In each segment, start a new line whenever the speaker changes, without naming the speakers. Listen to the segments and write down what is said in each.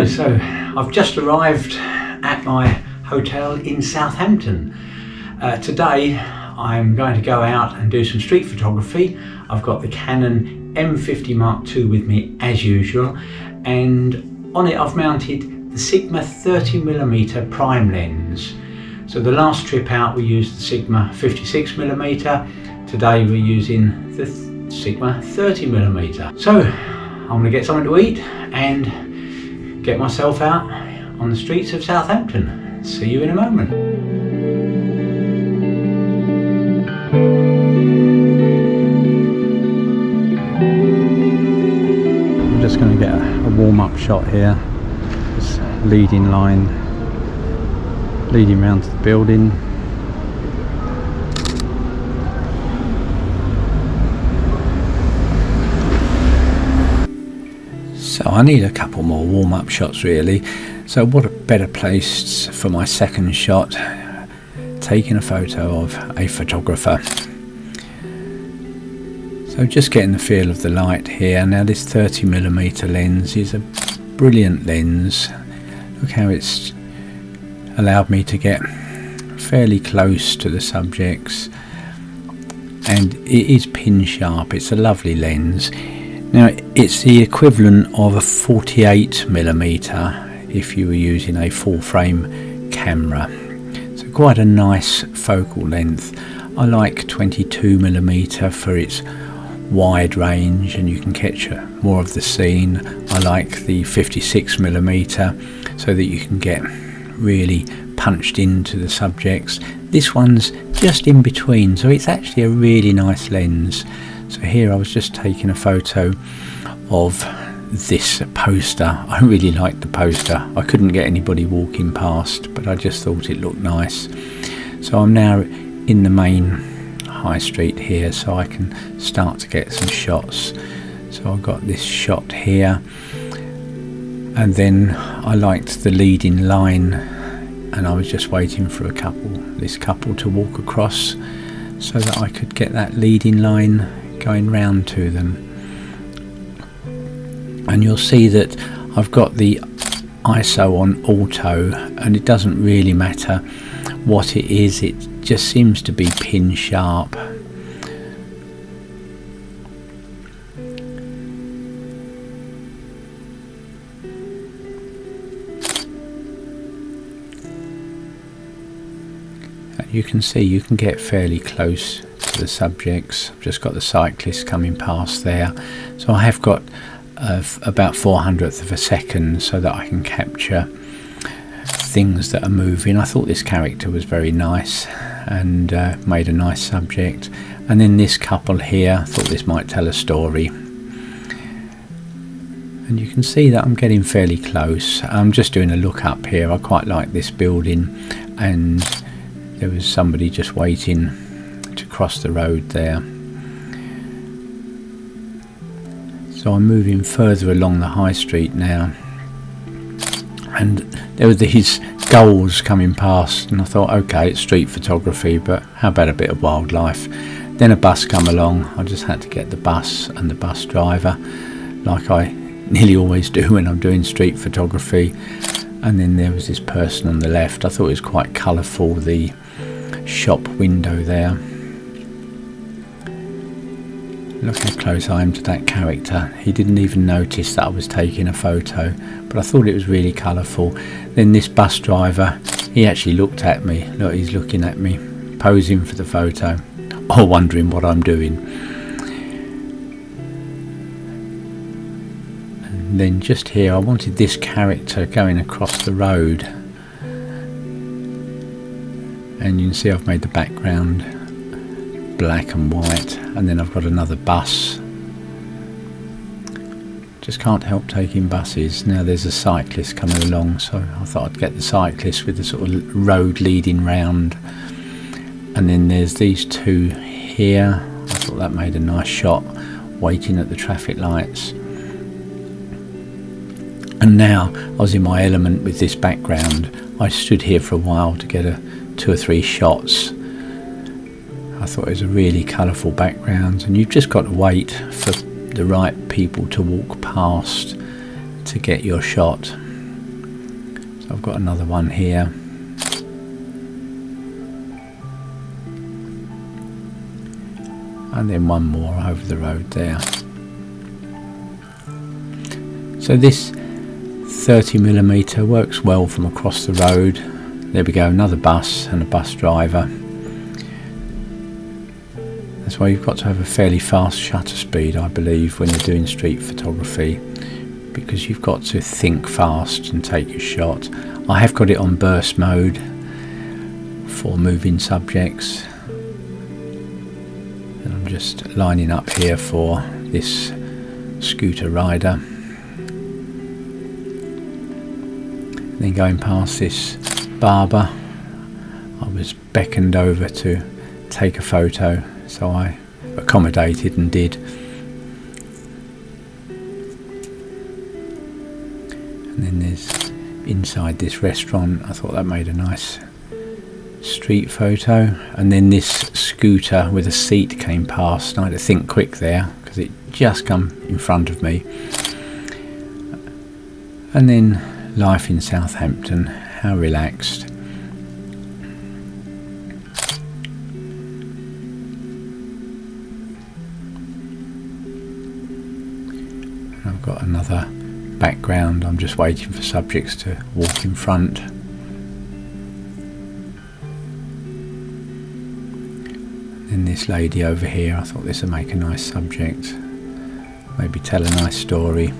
Hello, so I've just arrived at my hotel in Southampton. Today I'm going to go out and do some street photography. I've got the Canon M50 Mark II with me as usual, and on it I've mounted the Sigma 30mm prime lens. So the last trip out we used the Sigma 56mm, today we're using the Sigma 30mm. So I'm going to get something to eat and get myself out on the streets of Southampton. See you in a moment. I'm just going to get a warm-up shot here. This leading line leading round to the building. So I need a couple more warm-up shots really. So what a better place for my second shot, taking a photo of a photographer. So just getting the feel of the light here. Now this 30mm lens is a brilliant lens. Look how it's allowed me to get fairly close to the subjects, and it is pin sharp. It's a lovely lens. Now it's the equivalent of a 48mm if you were using a full frame camera, so quite a nice focal length. I like 22mm for its wide range and you can catch more of the scene. I like the 56mm so that you can get really punched into the subjects. This one's just in between, so it's actually a really nice lens. So here I was just taking a photo of this poster. I really liked the poster. I couldn't get anybody walking past, but I just thought it looked nice. So I'm now in the main high street here, so I can start to get some shots. So I've got this shot here, and then I liked the leading line, and I was just waiting for this couple to walk across so that I could get that leading line going round to them. And you'll see that I've got the ISO on auto, and it doesn't really matter what it is, it just seems to be pin sharp. You can see you can get fairly close to the subjects. I've just got the cyclist coming past there, so I have got about 400th of a second so that I can capture things that are moving. I thought this character was very nice and made a nice subject. And then this couple here, I thought this might tell a story. And you can see that I'm getting fairly close. I'm just doing a look up here. I quite like this building, and there was somebody just waiting to cross the road there. So I'm moving further along the high street now, and there were these gulls coming past, and I thought, okay, it's street photography, but how about a bit of wildlife? Then a bus come along. I just had to get the bus and the bus driver, like I nearly always do when I'm doing street photography. And then there was this person on the left. I thought it was quite colourful, the shop window there. Look how close I am to that character. He didn't even notice that I was taking a photo, but I thought it was really colourful. Then this bus driver, he actually looked at me. Look, he's looking at me, posing for the photo, or wondering what I'm doing. And then just here, I wanted this character going across the road. And you can see I've made the background black and white, and then I've got another bus. Just can't help taking buses. Now there's a cyclist coming along, so I thought I'd get the cyclist with the sort of road leading round. And then there's these two here. I thought that made a nice shot, waiting at the traffic lights. And now I was in my element with this background. I stood here for a while to get 2 or 3 shots. I thought it was a really colourful background, and you've just got to wait for the right people to walk past to get your shot. So I've got another one here. And then one more over the road there. So this 30mm works well from across the road. There we go, another bus and a bus driver. That's why you've got to have a fairly fast shutter speed, I believe, when you're doing street photography, because you've got to think fast and take your shot. I have got it on burst mode for moving subjects. And I'm just lining up here for this scooter rider. Then going past this barber, I was beckoned over to take a photo, so I accommodated and did. And then there's inside this restaurant, I thought that made a nice street photo. And then this scooter with a seat came past, and I had to think quick there because it just come in front of me. And then life in Southampton, how relaxed. And I've got another background, I'm just waiting for subjects to walk in front. And this lady over here, I thought this would make a nice subject, maybe tell a nice story.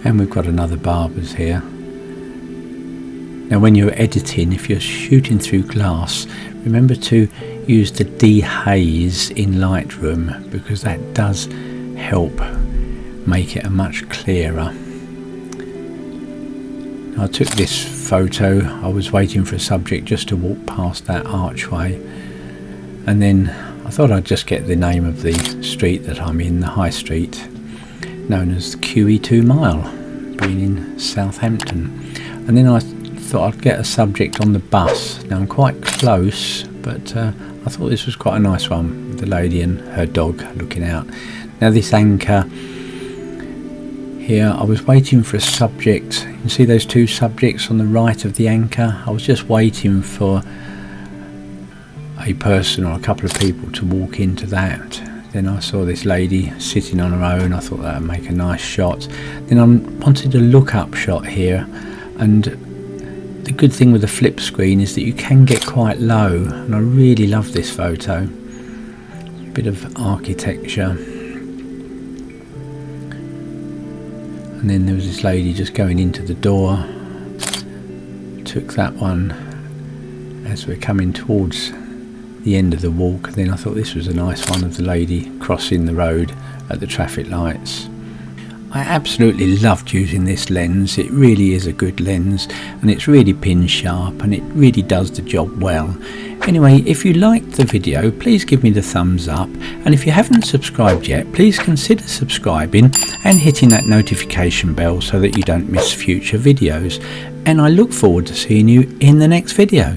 And we've got another barber's here. Now when you're editing, if you're shooting through glass, remember to use the dehaze in Lightroom, because that does help make it a much clearer. Now, I took this photo, I was waiting for a subject just to walk past that archway, and then I thought I'd just get the name of the street that I'm in, the High Street, known as QE2 Mile, being in Southampton. And then I thought I'd get a subject on the bus. Now I'm quite close, but I thought this was quite a nice one, with the lady and her dog looking out. Now this anchor here, I was waiting for a subject. You can see those two subjects on the right of the anchor. I was just waiting for a person or a couple of people to walk into that. Then I saw this lady sitting on her own. I thought that would make a nice shot. Then I wanted a look-up shot here, and the good thing with the flip screen is that you can get quite low, and I really love this photo. Bit of architecture. And then there was this lady just going into the door. Took that one as we're coming towards the end of the walk. Then I thought this was a nice one of the lady crossing the road at the traffic lights. I absolutely loved using this lens. It really is a good lens, and it's really pin sharp, and it really does the job well. Anyway, if you liked the video, please give me the thumbs up, and if you haven't subscribed yet, please consider subscribing and hitting that notification bell so that you don't miss future videos. And I look forward to seeing you in the next video.